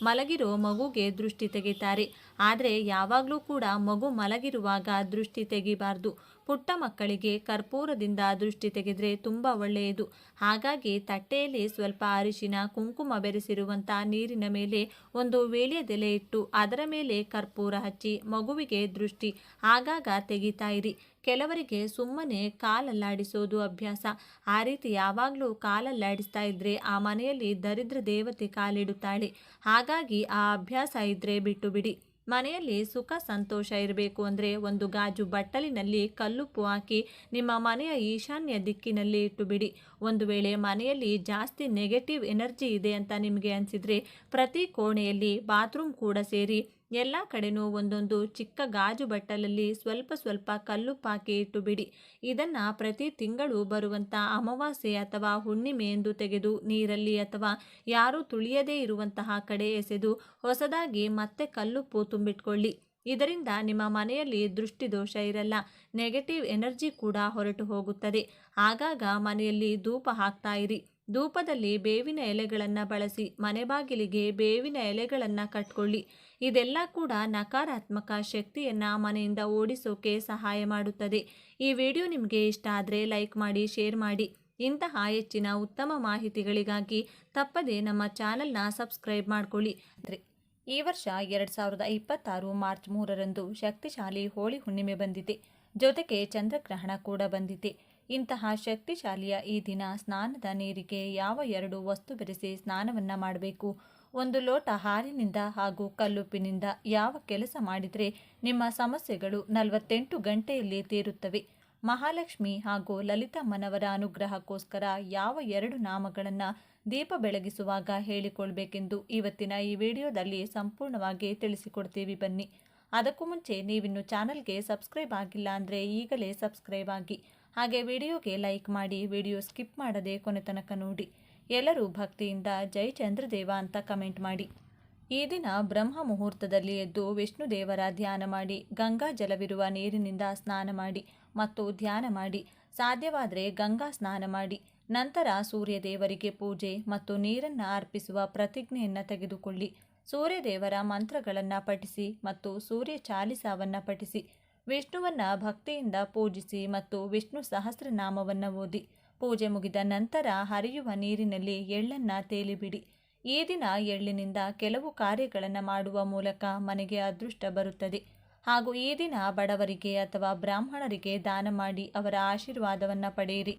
ಮಲಗಿರೋ ಮಗುಗೆ ದೃಷ್ಟಿ ತೆಗಿತಾರೆ. ಆದರೆ ಯಾವಾಗಲೂ ಕೂಡ ಮಗು ಮಲಗಿರುವಾಗ ದೃಷ್ಟಿ ತೆಗಿಬಾರ್ದು. ಪುಟ್ಟ ಮಕ್ಕಳಿಗೆ ಕರ್ಪೂರದಿಂದ ದೃಷ್ಟಿ ತೆಗೆದರೆ ತುಂಬ ಒಳ್ಳೆಯದು. ಹಾಗಾಗಿ ತಟ್ಟೆಯಲ್ಲಿ ಸ್ವಲ್ಪ ಅರಿಶಿನ, ಕುಂಕುಮ ಬೆರೆಸಿರುವಂಥ ನೀರಿನ ಮೇಲೆ ಒಂದು ವೀಳ್ಯದೆಲೆ ಇಟ್ಟು ಅದರ ಮೇಲೆ ಕರ್ಪೂರ ಹಚ್ಚಿ ಮಗುವಿಗೆ ದೃಷ್ಟಿ ಆಗಾಗ ತೆಗಿತಾ ಇರಿ. ಕೆಲವರಿಗೆ ಸುಮ್ಮನೆ ಕಾಲಲ್ಲಾಡಿಸೋದು ಅಭ್ಯಾಸ. ಆ ರೀತಿ ಯಾವಾಗಲೂ ಕಾಲಲ್ಲಾಡಿಸ್ತಾ ಇದ್ದರೆ ಆ ಮನೆಯಲ್ಲಿ ದರಿದ್ರ ದೇವತೆ ಕಾಲಿಡುತ್ತಾಳೆ. ಹಾಗಾಗಿ ಆ ಅಭ್ಯಾಸ ಇದ್ದರೆ ಬಿಟ್ಟು ಬಿಡಿ. ಮನೆಯಲ್ಲಿ ಸುಖ ಸಂತೋಷ ಇರಬೇಕು ಅಂದರೆ ಒಂದು ಗಾಜು ಬಟ್ಟಲಿನಲ್ಲಿ ಕಲ್ಲುಪ್ಪು ಹಾಕಿ ನಿಮ್ಮ ಮನೆಯ ಈಶಾನ್ಯ ದಿಕ್ಕಿನಲ್ಲಿ ಇಟ್ಟು ಬಿಡಿ. ಒಂದು ವೇಳೆ ಮನೆಯಲ್ಲಿ ಜಾಸ್ತಿ ನೆಗೆಟಿವ್ ಎನರ್ಜಿ ಇದೆ ಅಂತ ನಿಮಗೆ ಅನಿಸಿದರೆ ಪ್ರತಿ ಕೋಣೆಯಲ್ಲಿ ಬಾತ್ರೂಮ್ ಕೂಡ ಸೇರಿ ಎಲ್ಲ ಕಡೆನೂ ಒಂದೊಂದು ಚಿಕ್ಕ ಗಾಜು ಬಟ್ಟಲಲ್ಲಿ ಸ್ವಲ್ಪ ಸ್ವಲ್ಪ ಕಲ್ಲುಪ್ಪು ಹಾಕಿ ಇಟ್ಟು ಬಿಡಿ. ಇದನ್ನು ಪ್ರತಿ ತಿಂಗಳು ಬರುವಂಥ ಅಮಾವಾಸ್ಯೆ ಅಥವಾ ಹುಣ್ಣಿಮೆ ಎಂದು ತೆಗೆದು ನೀರಲ್ಲಿ ಅಥವಾ ಯಾರೂ ತುಳಿಯದೇ ಇರುವಂತಹ ಕಡೆ ಎಸೆದು ಹೊಸದಾಗಿ ಮತ್ತೆ ಕಲ್ಲುಪ್ಪು ತುಂಬಿಟ್ಕೊಳ್ಳಿ. ಇದರಿಂದ ನಿಮ್ಮ ಮನೆಯಲ್ಲಿ ದೃಷ್ಟಿದೋಷ ಇರಲ್ಲ, ನೆಗೆಟಿವ್ ಎನರ್ಜಿ ಕೂಡ ಹೊರಟು ಹೋಗುತ್ತದೆ. ಆಗಾಗ ಮನೆಯಲ್ಲಿ ಧೂಪ ಹಾಕ್ತಾ ಇರಿ. ಧೂಪದಲ್ಲಿ ಬೇವಿನ ಎಲೆಗಳನ್ನು ಬಳಸಿ ಮನೆ ಬಾಗಿಲಿಗೆ ಬೇವಿನ ಎಲೆಗಳನ್ನು ಕಟ್ಕೊಳ್ಳಿ. ಇದೆಲ್ಲ ಕೂಡ ನಕಾರಾತ್ಮಕ ಶಕ್ತಿಯನ್ನು ಮನೆಯಿಂದ ಓಡಿಸೋಕೆ ಸಹಾಯ ಮಾಡುತ್ತದೆ. ಈ ವಿಡಿಯೋ ನಿಮಗೆ ಇಷ್ಟ ಆದರೆ ಲೈಕ್ ಮಾಡಿ, ಶೇರ್ ಮಾಡಿ. ಇಂತಹ ಹೆಚ್ಚಿನ ಉತ್ತಮ ಮಾಹಿತಿಗಳಿಗಾಗಿ ತಪ್ಪದೇ ನಮ್ಮ ಚಾನಲ್ನ ಸಬ್ಸ್ಕ್ರೈಬ್ ಮಾಡ್ಕೊಳ್ಳಿ. ಈ ವರ್ಷ 2026 ಮಾರ್ಚ್ 3ರಂದು ಶಕ್ತಿಶಾಲಿ ಹೋಳಿ ಹುಣ್ಣಿಮೆ ಬಂದಿದೆ. ಜೊತೆಗೆ ಚಂದ್ರಗ್ರಹಣ ಕೂಡ ಬಂದಿದೆ. ಇಂತಹ ಶಕ್ತಿಶಾಲಿಯ ಈ ದಿನ ಸ್ನಾನದ ನೀರಿಗೆ ಯಾವ 2 ವಸ್ತು ಬೆರೆಸಿ ಸ್ನಾನವನ್ನು ಮಾಡಬೇಕು? 1 ಲೋಟ ಹಾಲಿನಿಂದ ಹಾಗೂ ಕಲ್ಲುಪ್ಪಿನಿಂದ ಯಾವ ಕೆಲಸ ಮಾಡಿದರೆ ನಿಮ್ಮ ಸಮಸ್ಯೆಗಳು 48 ಗಂಟೆಯಲ್ಲಿ ತೀರುತ್ತವೆ? ಮಹಾಲಕ್ಷ್ಮಿ ಹಾಗೂ ಲಲಿತಮ್ಮನವರ ಅನುಗ್ರಹಕ್ಕೋಸ್ಕರ ಯಾವ 2 ನಾಮಗಳನ್ನು ದೀಪ ಬೆಳಗಿಸುವಾಗ ಹೇಳಿಕೊಳ್ಬೇಕೆಂದು ಇವತ್ತಿನ ಈ ವಿಡಿಯೋದಲ್ಲಿ ಸಂಪೂರ್ಣವಾಗಿ ತಿಳಿಸಿಕೊಡ್ತೀವಿ. ಬನ್ನಿ. ಅದಕ್ಕೂ ಮುಂಚೆ ನೀವಿನ್ನು ಚಾನಲ್ಗೆ ಸಬ್ಸ್ಕ್ರೈಬ್ ಆಗಿಲ್ಲ ಅಂದರೆ ಈಗಲೇ ಸಬ್ಸ್ಕ್ರೈಬ್ ಆಗಿ, ಹಾಗೆ ವಿಡಿಯೋಗೆ ಲೈಕ್ ಮಾಡಿ, ವಿಡಿಯೋ ಸ್ಕಿಪ್ ಮಾಡದೆ ಕೊನೆ ತನಕ ನೋಡಿ. ಎಲ್ಲರೂ ಭಕ್ತಿಯಿಂದ ಜೈ ಚಂದ್ರದೇವ ಅಂತ ಕಮೆಂಟ್ ಮಾಡಿ. ಈ ದಿನ ಬ್ರಹ್ಮ ಮುಹೂರ್ತದಲ್ಲಿ ಎದ್ದು ವಿಷ್ಣು ದೇವರ ಧ್ಯಾನ ಮಾಡಿ, ಗಂಗಾ ಜಲವಿರುವ ನೀರಿನಿಂದ ಸ್ನಾನ ಮಾಡಿ ಮತ್ತು ಧ್ಯಾನ ಮಾಡಿ. ಸಾಧ್ಯವಾದರೆ ಗಂಗಾ ಸ್ನಾನ ಮಾಡಿ. ನಂತರ ಸೂರ್ಯ ದೇವರಿಗೆ ಪೂಜೆ ಮತ್ತು ನೀರನ್ನು ಅರ್ಪಿಸುವ ಪ್ರತಿಜ್ಞೆಯನ್ನು ತೆಗೆದುಕೊಳ್ಳಿ. ಸೂರ್ಯ ದೇವರ ಮಂತ್ರಗಳನ್ನು ಪಠಿಸಿ ಮತ್ತು ಸೂರ್ಯ ಚಾಲಿಸಾವನ್ನು ಪಠಿಸಿ. ವಿಷ್ಣುವನ್ನು ಭಕ್ತಿಯಿಂದ ಪೂಜಿಸಿ ಮತ್ತು ವಿಷ್ಣು ಸಹಸ್ರನಾಮವನ್ನು ಓದಿ. ಪೂಜೆ ಮುಗಿದ ನಂತರ ಹರಿಯುವ ನೀರಿನಲ್ಲಿ ಎಳ್ಳನ್ನು ತೇಲಿಬಿಡಿ. ಈ ದಿನ ಎಳ್ಳಿನಿಂದ ಕೆಲವು ಕಾರ್ಯಗಳನ್ನು ಮಾಡುವ ಮೂಲಕ ಮನೆಗೆ ಅದೃಷ್ಟ ಬರುತ್ತದೆ. ಹಾಗೂ ಈ ದಿನ ಬಡವರಿಗೆ ಅಥವಾ ಬ್ರಾಹ್ಮಣರಿಗೆ ದಾನ ಮಾಡಿ ಅವರ ಆಶೀರ್ವಾದವನ್ನು ಪಡೆಯಿರಿ.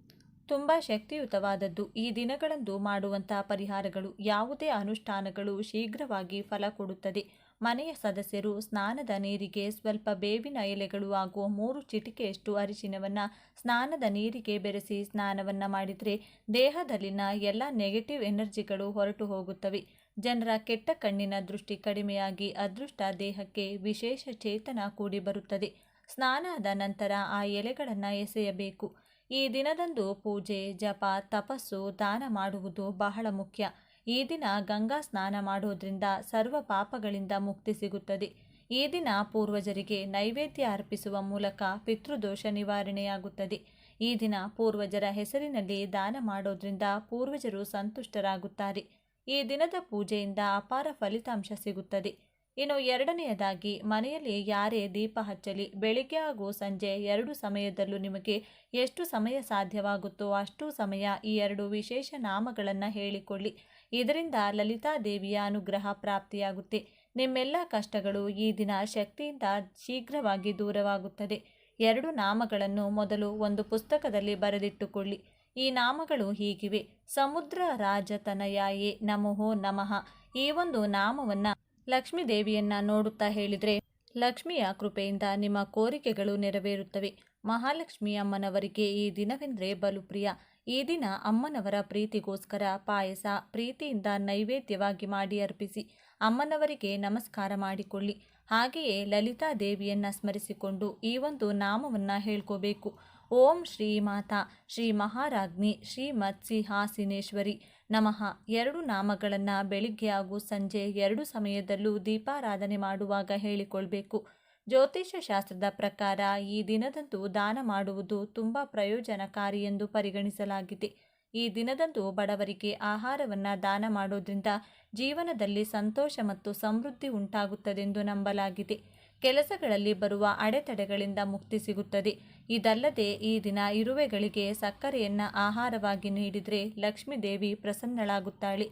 ತುಂಬ ಶಕ್ತಿಯುತವಾದದ್ದು. ಈ ದಿನಗಳಂದು ಮಾಡುವಂತಹ ಪರಿಹಾರಗಳು, ಯಾವುದೇ ಅನುಷ್ಠಾನಗಳು ಶೀಘ್ರವಾಗಿ ಫಲ ಕೊಡುತ್ತದೆ. ಮನೆಯ ಸದಸ್ಯರು ಸ್ನಾನದ ನೀರಿಗೆ ಸ್ವಲ್ಪ ಬೇವಿನ ಎಲೆಗಳು ಹಾಗೂ 3 ಚಿಟಿಕೆಯಷ್ಟು ಅರಿಶಿನವನ್ನು ಸ್ನಾನದ ನೀರಿಗೆ ಬೆರೆಸಿ ಸ್ನಾನವನ್ನು ಮಾಡಿದರೆ ದೇಹದಲ್ಲಿನ ಎಲ್ಲ ನೆಗೆಟಿವ್ ಎನರ್ಜಿಗಳು ಹೊರಟು ಹೋಗುತ್ತವೆ. ಜನರ ಕೆಟ್ಟ ಕಣ್ಣಿನ ದೃಷ್ಟಿ ಕಡಿಮೆಯಾಗಿ ಅದೃಷ್ಟ ದೇಹಕ್ಕೆ ವಿಶೇಷ ಚೇತನ ಕೂಡಿ ಬರುತ್ತದೆ. ಸ್ನಾನದ ನಂತರ ಆ ಎಲೆಗಳನ್ನು ಎಸೆಯಬೇಕು. ಈ ದಿನದಂದು ಪೂಜೆ, ಜಪ, ತಪಸ್ಸು, ದಾನ ಮಾಡುವುದು ಬಹಳ ಮುಖ್ಯ. ಈ ದಿನ ಗಂಗಾ ಸ್ನಾನ ಮಾಡೋದ್ರಿಂದ ಸರ್ವ ಪಾಪಗಳಿಂದ ಮುಕ್ತಿ ಸಿಗುತ್ತದೆ. ಈ ದಿನ ಪೂರ್ವಜರಿಗೆ ನೈವೇದ್ಯ ಅರ್ಪಿಸುವ ಮೂಲಕ ಪಿತೃದೋಷ ನಿವಾರಣೆಯಾಗುತ್ತದೆ. ಈ ದಿನ ಪೂರ್ವಜರ ಹೆಸರಿನಲ್ಲಿ ದಾನ ಮಾಡೋದ್ರಿಂದ ಪೂರ್ವಜರು ಸಂತುಷ್ಟರಾಗುತ್ತಾರೆ. ಈ ದಿನದ ಪೂಜೆಯಿಂದ ಅಪಾರ ಫಲಿತಾಂಶ ಸಿಗುತ್ತದೆ. ಇನ್ನು ಎರಡನೆಯದಾಗಿ, ಮನೆಯಲ್ಲಿ ಯಾರೇ ದೀಪ ಹಚ್ಚಲಿ, ಬೆಳಿಗ್ಗೆ ಹಾಗೂ ಸಂಜೆ 2 ಸಮಯದಲ್ಲೂ ನಿಮಗೆ ಎಷ್ಟು ಸಮಯ ಸಾಧ್ಯವಾಗುತ್ತೋ ಅಷ್ಟು ಸಮಯ ಈ 2 ವಿಶೇಷ ನಾಮಗಳನ್ನು ಹೇಳಿಕೊಳ್ಳಿ. ಇದರಿಂದ ಲಲಿತಾದೇವಿಯ ಅನುಗ್ರಹ ಪ್ರಾಪ್ತಿಯಾಗುತ್ತೆ. ನಿಮ್ಮೆಲ್ಲ ಕಷ್ಟಗಳು ಈ ದಿನ ಶಕ್ತಿಯಿಂದ ಶೀಘ್ರವಾಗಿ ದೂರವಾಗುತ್ತದೆ. 2 ನಾಮಗಳನ್ನು ಮೊದಲು ಒಂದು ಪುಸ್ತಕದಲ್ಲಿ ಬರೆದಿಟ್ಟುಕೊಳ್ಳಿ. ಈ ನಾಮಗಳು ಹೀಗಿವೆ: ಸಮುದ್ರ ರಾಜತನಯಾಯೇ ನಮೋ ನಮಃ. ಈ ಒಂದು ನಾಮವನ್ನು ಲಕ್ಷ್ಮೀ ದೇವಿಯನ್ನ ನೋಡುತ್ತಾ ಹೇಳಿದರೆ ಲಕ್ಷ್ಮಿಯ ಕೃಪೆಯಿಂದ ನಿಮ್ಮ ಕೋರಿಕೆಗಳು ನೆರವೇರುತ್ತವೆ. ಮಹಾಲಕ್ಷ್ಮಿ ಅಮ್ಮನವರಿಗೆ ಈ ದಿನವೆಂದರೆ ಬಲು ಪ್ರಿಯ. ಈ ದಿನ ಅಮ್ಮನವರ ಪ್ರೀತಿಗೋಸ್ಕರ ಪಾಯಸ ಪ್ರೀತಿಯಿಂದ ನೈವೇದ್ಯವಾಗಿ ಮಾಡಿ ಅರ್ಪಿಸಿ ಅಮ್ಮನವರಿಗೆ ನಮಸ್ಕಾರ ಮಾಡಿಕೊಳ್ಳಿ. ಹಾಗೆಯೇ ಲಲಿತಾ ದೇವಿಯನ್ನ ಸ್ಮರಿಸಿಕೊಂಡು ಈ ಒಂದು ನಾಮವನ್ನು ಹೇಳ್ಕೋಬೇಕು: ಓಂ ಶ್ರೀ ಮಾತಾ ಶ್ರೀ ಮಹಾರಾಜ್ಞಿ ಶ್ರೀಮತ್ ಸಿಂಹಾಸನೇಶ್ವರಿ ನಮಃ. 2 ನಾಮಗಳನ್ನು ಬೆಳಿಗ್ಗೆ ಹಾಗೂ ಸಂಜೆ 2 ಸಮಯದಲ್ಲೂ ದೀಪಾರಾಧನೆ ಮಾಡುವಾಗ ಹೇಳಿಕೊಳ್ಬೇಕು. ಜ್ಯೋತಿಷ್ಯ ಶಾಸ್ತ್ರದ ಪ್ರಕಾರ ಈ ದಿನದಂದು ದಾನ ಮಾಡುವುದು ತುಂಬ ಪ್ರಯೋಜನಕಾರಿ ಎಂದು ಪರಿಗಣಿಸಲಾಗಿದೆ. ಈ ದಿನದಂದು ಬಡವರಿಗೆ ಆಹಾರವನ್ನು ದಾನ ಮಾಡೋದ್ರಿಂದ ಜೀವನದಲ್ಲಿ ಸಂತೋಷ ಮತ್ತು ಸಮೃದ್ಧಿ ಉಂಟಾಗುತ್ತದೆಂದು ನಂಬಲಾಗಿದೆ. ಕೆಲಸಗಳಲ್ಲಿ ಬರುವ ಅಡೆತಡೆಗಳಿಂದ ಮುಕ್ತಿ ಸಿಗುತ್ತದೆ. ಇದಲ್ಲದೆ ಈ ದಿನ ಇರುವೆಗಳಿಗೆ ಸಕ್ಕರೆಯನ್ನು ಆಹಾರವಾಗಿ ನೀಡಿದರೆ ಲಕ್ಷ್ಮೀ ದೇವಿ ಪ್ರಸನ್ನಳಾಗುತ್ತಾಳೆ.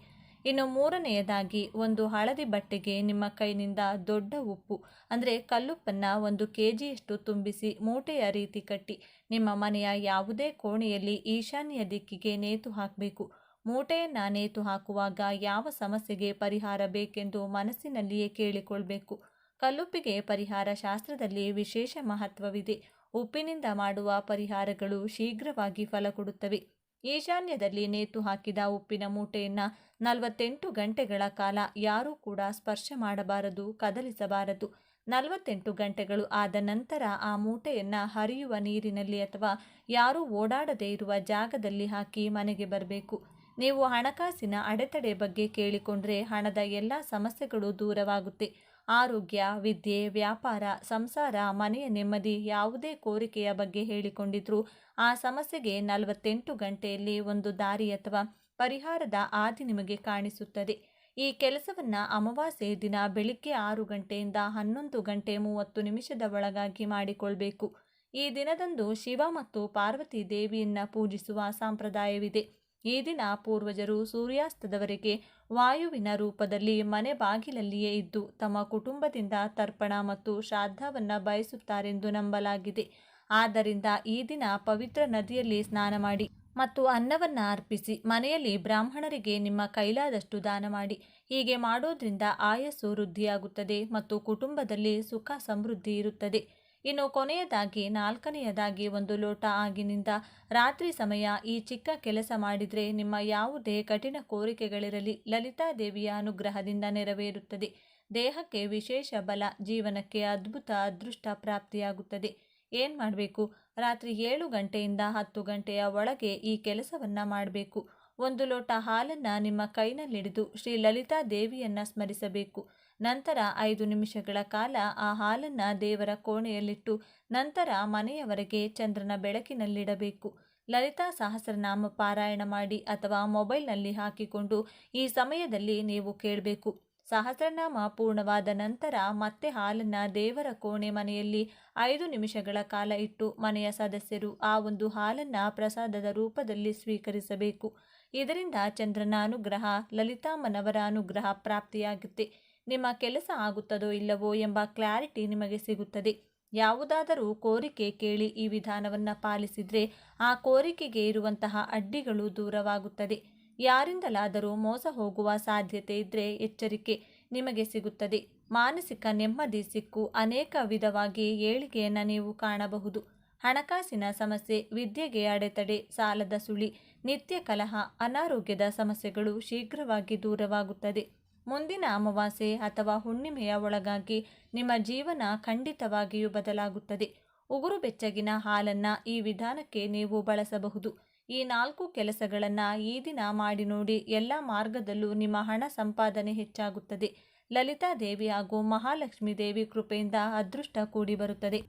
ಇನ್ನು ಮೂರನೆಯದಾಗಿ, ಒಂದು ಹಳದಿ ಬಟ್ಟೆಗೆ ನಿಮ್ಮ ಕೈನಿಂದ ದೊಡ್ಡ ಉಪ್ಪು ಅಂದರೆ ಕಲ್ಲುಪ್ಪನ್ನು 1 kgಯಷ್ಟು ತುಂಬಿಸಿ ಮೂಟೆಯ ರೀತಿ ಕಟ್ಟಿ ನಿಮ್ಮ ಮನೆಯ ಯಾವುದೇ ಕೋಣೆಯಲ್ಲಿ ಈಶಾನ್ಯ ದಿಕ್ಕಿಗೆ ನೇತು ಹಾಕಬೇಕು. ಮೂಟೆಯನ್ನು ನೇತು ಹಾಕುವಾಗ ಯಾವ ಸಮಸ್ಯೆಗೆ ಪರಿಹಾರ ಬೇಕೆಂದು ಮನಸ್ಸಿನಲ್ಲಿಯೇ ಕೇಳಿಕೊಳ್ಬೇಕು. ಕಲ್ಲುಪ್ಪಿಗೆ ಪರಿಹಾರ ಶಾಸ್ತ್ರದಲ್ಲಿ ವಿಶೇಷ ಮಹತ್ವವಿದೆ. ಉಪ್ಪಿನಿಂದ ಮಾಡುವ ಪರಿಹಾರಗಳು ಶೀಘ್ರವಾಗಿ ಫಲ ಕೊಡುತ್ತವೆ. ಈಶಾನ್ಯದಲ್ಲಿ ನೇತು ಹಾಕಿದ ಉಪ್ಪಿನ ಮೂಟೆಯನ್ನು 48 ಗಂಟೆಗಳ ಕಾಲ ಯಾರೂ ಕೂಡ ಸ್ಪರ್ಶ ಮಾಡಬಾರದು, ಕದಲಿಸಬಾರದು. 48 ಗಂಟೆಗಳು ಆದ ನಂತರ ಆ ಮೂಟೆಯನ್ನು ಹರಿಯುವ ನೀರಿನಲ್ಲಿ ಅಥವಾ ಯಾರೂ ಓಡಾಡದೇ ಇರುವ ಜಾಗದಲ್ಲಿ ಹಾಕಿ ಮನೆಗೆ ಬರಬೇಕು. ನೀವು ಹಣಕಾಸಿನ ಅಡೆತಡೆ ಬಗ್ಗೆ ಕೇಳಿಕೊಂಡ್ರೆ ಹಣದ ಎಲ್ಲ ಸಮಸ್ಯೆಗಳು ದೂರವಾಗುತ್ತೆ. ಆರೋಗ್ಯ, ವಿದ್ಯೆ, ವ್ಯಾಪಾರ, ಸಂಸಾರ, ಮನೆಯ ನೆಮ್ಮದಿ ಯಾವುದೇ ಕೋರಿಕೆಯ ಬಗ್ಗೆ ಹೇಳಿಕೊಂಡಿದ್ರೂ ಆ ಸಮಸ್ಯೆಗೆ 48 ಗಂಟೆಯಲ್ಲಿ ಒಂದು ದಾರಿ ಅಥವಾ ಪರಿಹಾರದ ಹಾದಿ ನಿಮಗೆ ಕಾಣಿಸುತ್ತದೆ. ಈ ಕೆಲಸವನ್ನು ಅಮಾವಾಸ್ಯೆ ದಿನ ಬೆಳಿಗ್ಗೆ 6 ಗಂಟೆಯಿಂದ 11 ಗಂಟೆ 30 ನಿಮಿಷದ ಒಳಗಾಗಿ ಮಾಡಿಕೊಳ್ಬೇಕು. ಈ ದಿನದಂದು ಶಿವ ಮತ್ತು ಪಾರ್ವತಿ ದೇವಿಯನ್ನ ಪೂಜಿಸುವ ಸಂಪ್ರದಾಯವಿದೆ. ಈ ದಿನ ಪೂರ್ವಜರು ಸೂರ್ಯಾಸ್ತದವರೆಗೆ ವಾಯುವಿನ ರೂಪದಲ್ಲಿ ಮನೆ ಬಾಗಿಲಲ್ಲಿಯೇ ಇದ್ದು ತಮ್ಮ ಕುಟುಂಬದಿಂದ ತರ್ಪಣ ಮತ್ತು ಶ್ರಾದ್ದವನ್ನು ಬಯಸುತ್ತಾರೆಂದು ನಂಬಲಾಗಿದೆ. ಆದ್ದರಿಂದ ಈ ದಿನ ಪವಿತ್ರ ನದಿಯಲ್ಲಿ ಸ್ನಾನ ಮಾಡಿ ಮತ್ತು ಅನ್ನವನ್ನು ಅರ್ಪಿಸಿ ಮನೆಯಲ್ಲಿ ಬ್ರಾಹ್ಮಣರಿಗೆ ನಿಮ್ಮ ಕೈಲಾದಷ್ಟು ದಾನ ಮಾಡಿ. ಹೀಗೆ ಮಾಡೋದ್ರಿಂದ ಆಯಸ್ಸು ವೃದ್ಧಿಯಾಗುತ್ತದೆ ಮತ್ತು ಕುಟುಂಬದಲ್ಲಿ ಸುಖ ಸಮೃದ್ಧಿ ಇರುತ್ತದೆ. ಇನ್ನು ಕೊನೆಯದಾಗಿ 4ನೆಯದಾಗಿ, 1 ಲೋಟ ಆಗಿನಿಂದ ರಾತ್ರಿ ಸಮಯ ಈ ಚಿಕ್ಕ ಕೆಲಸ ಮಾಡಿದರೆ ನಿಮ್ಮ ಯಾವುದೇ ಕಠಿಣ ಕೋರಿಕೆಗಳಿರಲಿ ಲಲಿತಾದೇವಿಯ ಅನುಗ್ರಹದಿಂದ ನೆರವೇರುತ್ತದೆ. ದೇಹಕ್ಕೆ ವಿಶೇಷ ಬಲ, ಜೀವನಕ್ಕೆ ಅದ್ಭುತ ಅದೃಷ್ಟ ಪ್ರಾಪ್ತಿಯಾಗುತ್ತದೆ. ಏನು ಮಾಡಬೇಕು? ರಾತ್ರಿ 7 ಗಂಟೆಯಿಂದ 10 ಗಂಟೆಯ ಒಳಗೆ ಈ ಕೆಲಸವನ್ನು ಮಾಡಬೇಕು. 1 ಲೋಟ ಹಾಲನ್ನು ನಿಮ್ಮ ಕೈನಲ್ಲಿಡಿದು ಶ್ರೀ ಲಲಿತಾ ದೇವಿಯನ್ನು ಸ್ಮರಿಸಬೇಕು. ನಂತರ 5 ನಿಮಿಷಗಳ ಕಾಲ ಆ ಹಾಲನ್ನು ದೇವರ ಕೋಣೆಯಲ್ಲಿಟ್ಟು ನಂತರ ಮನೆಯವರೆಗೆ ಚಂದ್ರನ ಬೆಳಕಿನಲ್ಲಿಡಬೇಕು. ಲಲಿತಾ ಸಹಸ್ರನಾಮ ಪಾರಾಯಣ ಮಾಡಿ ಅಥವಾ ಮೊಬೈಲ್ನಲ್ಲಿ ಹಾಕಿಕೊಂಡು ಈ ಸಮಯದಲ್ಲಿ ನೀವು ಕೇಳಬೇಕು. ಸಹಸ್ರನಾಮ ಪೂರ್ಣವಾದ ನಂತರ ಮತ್ತೆ ಹಾಲನ್ನು ದೇವರ ಕೋಣೆ ಮನೆಯಲ್ಲಿ 5 ನಿಮಿಷಗಳ ಕಾಲ ಇಟ್ಟು ಮನೆಯ ಸದಸ್ಯರು ಆ ಒಂದು ಹಾಲನ್ನು ಪ್ರಸಾದದ ರೂಪದಲ್ಲಿ ಸ್ವೀಕರಿಸಬೇಕು. ಇದರಿಂದ ಚಂದ್ರನ ಅನುಗ್ರಹ, ಲಲಿತಾಮ್ಮನವರ ಅನುಗ್ರಹ ಪ್ರಾಪ್ತಿಯಾಗುತ್ತೆ. ನಿಮ್ಮ ಕೆಲಸ ಆಗುತ್ತದೋ ಇಲ್ಲವೋ ಎಂಬ ಕ್ಲಾರಿಟಿ ನಿಮಗೆ ಸಿಗುತ್ತದೆ. ಯಾವುದಾದರೂ ಕೋರಿಕೆ ಕೇಳಿ ಈ ವಿಧಾನವನ್ನು ಪಾಲಿಸಿದರೆ ಆ ಕೋರಿಕೆಗೆ ಇರುವಂತಹ ಅಡ್ಡಿಗಳು ದೂರವಾಗುತ್ತದೆ. ಯಾರಿಂದಲಾದರೂ ಮೋಸ ಹೋಗುವ ಸಾಧ್ಯತೆ ಇದ್ದರೆ ಎಚ್ಚರಿಕೆ ನಿಮಗೆ ಸಿಗುತ್ತದೆ. ಮಾನಸಿಕ ನೆಮ್ಮದಿ ಸಿಕ್ಕು ಅನೇಕ ವಿಧವಾಗಿ ಏಳಿಗೆಯನ್ನು ನೀವು ಕಾಣಬಹುದು. ಹಣಕಾಸಿನ ಸಮಸ್ಯೆ, ವಿದ್ಯೆಗೆ ಅಡೆತಡೆ, ಸಾಲದ ಸುಳಿ, ನಿತ್ಯ ಕಲಹ, ಅನಾರೋಗ್ಯದ ಸಮಸ್ಯೆಗಳು ಶೀಘ್ರವಾಗಿ ದೂರವಾಗುತ್ತದೆ. ಮುಂದಿನ ಅಮಾವಾಸ್ಯೆ ಅಥವಾ ಹುಣ್ಣಿಮೆಯ ಒಳಗಾಗಿ ನಿಮ್ಮ ಜೀವನ ಖಂಡಿತವಾಗಿಯೂ ಬದಲಾಗುತ್ತದೆ. ಉಗುರು ಬೆಚ್ಚಗಿನ ಹಾಲನ್ನು ಈ ವಿಧಾನಕ್ಕೆ ನೀವು ಬಳಸಬಹುದು. ಈ 4 ಕೆಲಸಗಳನ್ನು ಈ ದಿನ ಮಾಡಿ ನೋಡಿ. ಎಲ್ಲ ಮಾರ್ಗದಲ್ಲೂ ನಿಮ್ಮ ಹಣ ಸಂಪಾದನೆ ಹೆಚ್ಚಾಗುತ್ತದೆ. ಲಲಿತಾದೇವಿ ಹಾಗೂ ಮಹಾಲಕ್ಷ್ಮೀ ದೇವಿ ಕೃಪೆಯಿಂದ ಅದೃಷ್ಟ ಕೂಡಿ ಬರುತ್ತದೆ.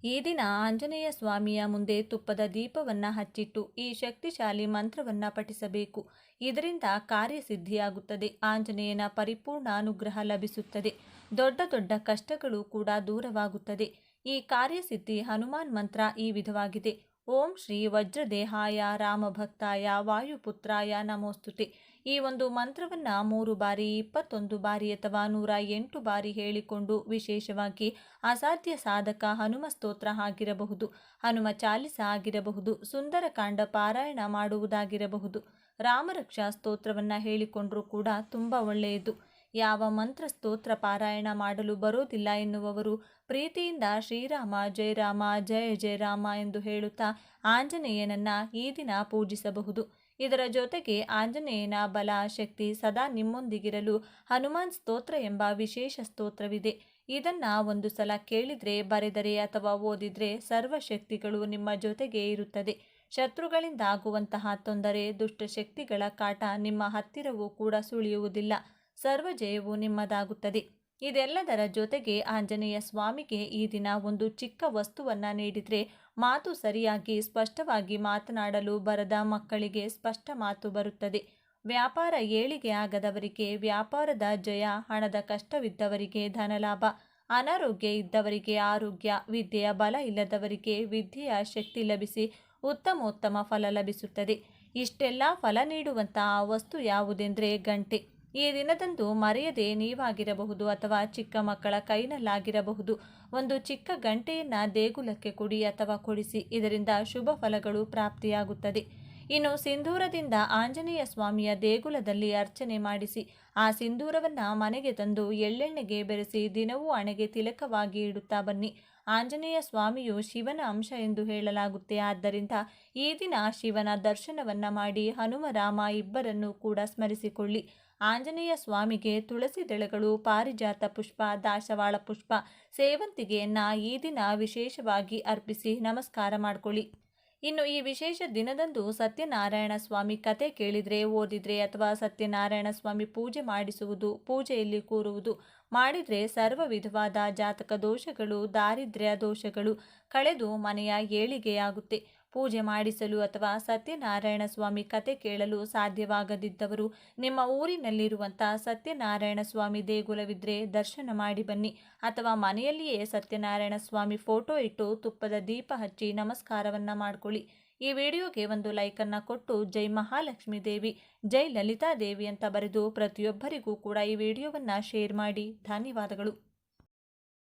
ಈ ದಿನ ಆಂಜನೇಯ ಸ್ವಾಮಿಯ ಮುಂದೆ ತುಪ್ಪದ ದೀಪವನ್ನು ಹಚ್ಚಿಟ್ಟು ಈ ಶಕ್ತಿಶಾಲಿ ಮಂತ್ರವನ್ನು ಪಠಿಸಬೇಕು. ಇದರಿಂದ ಕಾರ್ಯಸಿದ್ಧಿಯಾಗುತ್ತದೆ. ಆಂಜನೇಯನ ಪರಿಪೂರ್ಣ ಅನುಗ್ರಹ ಲಭಿಸುತ್ತದೆ. ದೊಡ್ಡ ದೊಡ್ಡ ಕಷ್ಟಗಳು ಕೂಡ ದೂರವಾಗುತ್ತದೆ. ಈ ಕಾರ್ಯಸಿದ್ಧಿ ಹನುಮಾನ್ ಮಂತ್ರ ಈ ವಿಧವಾಗಿದೆ. ಓಂ ಶ್ರೀ ವಜ್ರದೇಹಾಯ ರಾಮಭಕ್ತಾಯ ವಾಯುಪುತ್ರಾಯ ನಮೋಸ್ತುತೆ. ಈ ಒಂದು ಮಂತ್ರವನ್ನು 3 ಬಾರಿ, 21 ಬಾರಿ ಅಥವಾ 108 ಬಾರಿ ಹೇಳಿಕೊಂಡು, ವಿಶೇಷವಾಗಿ ಅಸಾಧ್ಯ ಸಾಧಕ ಹನುಮ ಸ್ತೋತ್ರ ಆಗಿರಬಹುದು, ಹನುಮ ಚಾಲಿಸ ಆಗಿರಬಹುದು, ಸುಂದರಕಾಂಡ ಪಾರಾಯಣ ಮಾಡುವುದಾಗಿರಬಹುದು, ರಾಮರಕ್ಷಾ ಸ್ತೋತ್ರವನ್ನು ಹೇಳಿಕೊಂಡರೂ ಕೂಡ ತುಂಬ ಒಳ್ಳೆಯದು. ಯಾವ ಮಂತ್ರ ಸ್ತೋತ್ರ ಪಾರಾಯಣ ಮಾಡಲು ಬರೋದಿಲ್ಲ ಎನ್ನುವವರು ಪ್ರೀತಿಯಿಂದ ಶ್ರೀರಾಮ ಜಯ ರಾಮ ಜಯ ಜಯ ರಾಮ ಎಂದು ಹೇಳುತ್ತಾ ಆಂಜನೇಯನನ್ನ ಈ ದಿನ ಪೂಜಿಸಬಹುದು. ಇದರ ಜೊತೆಗೆ ಆಂಜನೇಯನ ಬಲ ಶಕ್ತಿ ಸದಾ ನಿಮ್ಮೊಂದಿಗಿರಲು ಹನುಮಾನ್ ಸ್ತೋತ್ರ ಎಂಬ ವಿಶೇಷ ಸ್ತೋತ್ರವಿದೆ. ಇದನ್ನ ಒಂದು ಸಲ ಕೇಳಿದ್ರೆ, ಬರೆದರೆ ಅಥವಾ ಓದಿದ್ರೆ ಸರ್ವಶಕ್ತಿಗಳು ನಿಮ್ಮ ಜೊತೆಗೆ ಇರುತ್ತದೆ. ಶತ್ರುಗಳಿಂದ ಆಗುವಂತಹ ತೊಂದರೆ, ದುಷ್ಟಶಕ್ತಿಗಳ ಕಾಟ ನಿಮ್ಮ ಹತ್ತಿರವೂ ಕೂಡ ಸುಳಿಯುವುದಿಲ್ಲ. ಸರ್ವಜಯವು ನಿಮ್ಮದಾಗುತ್ತದೆ. ಇದೆಲ್ಲದರ ಜೊತೆಗೆ ಆಂಜನೇಯ ಸ್ವಾಮಿಗೆ ಈ ದಿನ ಒಂದು ಚಿಕ್ಕ ವಸ್ತುವನ್ನು ನೀಡಿದರೆ, ಮಾತು ಸರಿಯಾಗಿ ಸ್ಪಷ್ಟವಾಗಿ ಮಾತನಾಡಲು ಬರದ ಮಕ್ಕಳಿಗೆ ಸ್ಪಷ್ಟ ಮಾತು ಬರುತ್ತದೆ. ವ್ಯಾಪಾರ ಏಳಿಗೆ ಆಗದವರಿಗೆ ವ್ಯಾಪಾರದ ಜಯ, ಹಣದ ಕಷ್ಟವಿದ್ದವರಿಗೆ ಧನಲಾಭ, ಅನಾರೋಗ್ಯ ಇದ್ದವರಿಗೆ ಆರೋಗ್ಯ, ವಿದ್ಯೆಯ ಬಲ ಇಲ್ಲದವರಿಗೆ ವಿದ್ಯೆಯ ಶಕ್ತಿ ಲಭಿಸಿ ಉತ್ತಮೋತ್ತಮ ಫಲ ಲಭಿಸುತ್ತದೆ. ಇಷ್ಟೆಲ್ಲ ಫಲ ನೀಡುವಂತಹ ವಸ್ತು ಯಾವುದೆಂದರೆ ಗಂಟೆ. ಈ ದಿನದಂದು ಮರೆಯದೆ ನೀವಾಗಿರಬಹುದು ಅಥವಾ ಚಿಕ್ಕ ಮಕ್ಕಳ ಕೈನಲ್ಲಾಗಿರಬಹುದು, ಒಂದು ಚಿಕ್ಕ ಗಂಟೆಯನ್ನು ದೇಗುಲಕ್ಕೆ ಕೊಡಿ ಅಥವಾ ಕೊಡಿಸಿ. ಇದರಿಂದ ಶುಭ ಫಲಗಳು ಪ್ರಾಪ್ತಿಯಾಗುತ್ತದೆ. ಇನ್ನು ಸಿಂಧೂರದಿಂದ ಆಂಜನೇಯ ಸ್ವಾಮಿಯ ದೇಗುಲದಲ್ಲಿ ಅರ್ಚನೆ ಮಾಡಿಸಿ ಆ ಸಿಂಧೂರವನ್ನು ಮನೆಗೆ ತಂದು ಎಳ್ಳೆಣ್ಣೆಗೆ ಬೆರೆಸಿ ದಿನವೂ ಹಣೆಗೆ ತಿಲಕವಾಗಿ ಇಡುತ್ತಾ ಬನ್ನಿ. ಆಂಜನೇಯ ಸ್ವಾಮಿಯು ಶಿವನ ಅಂಶ ಎಂದು ಹೇಳಲಾಗುತ್ತೆ. ಆದ್ದರಿಂದ ಈ ದಿನ ಶಿವನ ದರ್ಶನವನ್ನು ಮಾಡಿ ಹನುಮರಾಮ ಇಬ್ಬರನ್ನು ಕೂಡ ಸ್ಮರಿಸಿಕೊಳ್ಳಿ. ಆಂಜನೇಯ ಸ್ವಾಮಿಗೆ ತುಳಸಿ ದಳಗಳು, ಪಾರಿಜಾತ ಪುಷ್ಪ, ದಾಸವಾಳ ಪುಷ್ಪ, ಸೇವಂತಿಗೆಯನ್ನು ಈ ದಿನ ವಿಶೇಷವಾಗಿ ಅರ್ಪಿಸಿ ನಮಸ್ಕಾರ ಮಾಡಿಕೊಳ್ಳಿ. ಇನ್ನು ಈ ವಿಶೇಷ ದಿನದಂದು ಸತ್ಯನಾರಾಯಣ ಸ್ವಾಮಿ ಕತೆ ಕೇಳಿದರೆ, ಓದಿದರೆ ಅಥವಾ ಸತ್ಯನಾರಾಯಣ ಸ್ವಾಮಿ ಪೂಜೆ ಮಾಡಿಸುವುದು, ಪೂಜೆಯಲ್ಲಿ ಕೂರುವುದು ಮಾಡಿದರೆ ಸರ್ವ ವಿಧವಾದ ಜಾತಕ ದೋಷಗಳು, ದಾರಿದ್ರ್ಯ ದೋಷಗಳು ಕಳೆದು ಮನೆಯ ಏಳಿಗೆಯಾಗುತ್ತೆ. ಪೂಜೆ ಮಾಡಿಸಲು ಅಥವಾ ಸತ್ಯನಾರಾಯಣ ಸ್ವಾಮಿ ಕತೆ ಕೇಳಲು ಸಾಧ್ಯವಾಗದಿದ್ದವರು ನಿಮ್ಮ ಊರಿನಲ್ಲಿರುವಂಥ ಸತ್ಯನಾರಾಯಣ ಸ್ವಾಮಿ ದೇಗುಲವಿದ್ದರೆ ದರ್ಶನ ಮಾಡಿ ಬನ್ನಿ. ಅಥವಾ ಮನೆಯಲ್ಲಿಯೇ ಸತ್ಯನಾರಾಯಣ ಸ್ವಾಮಿ ಫೋಟೋ ಇಟ್ಟು ತುಪ್ಪದ ದೀಪ ಹಚ್ಚಿ ನಮಸ್ಕಾರವನ್ನು ಮಾಡಿಕೊಳ್ಳಿ. ಈ ವಿಡಿಯೋಗೆ ಒಂದು ಲೈಕನ್ನು ಕೊಟ್ಟು ಜೈ ಮಹಾಲಕ್ಷ್ಮೀ ದೇವಿ, ಜೈ ಲಲಿತಾ ದೇವಿ ಅಂತ ಬರೆದು ಪ್ರತಿಯೊಬ್ಬರಿಗೂ ಕೂಡ ಈ ವಿಡಿಯೋವನ್ನು ಶೇರ್ ಮಾಡಿ. ಧನ್ಯವಾದಗಳು.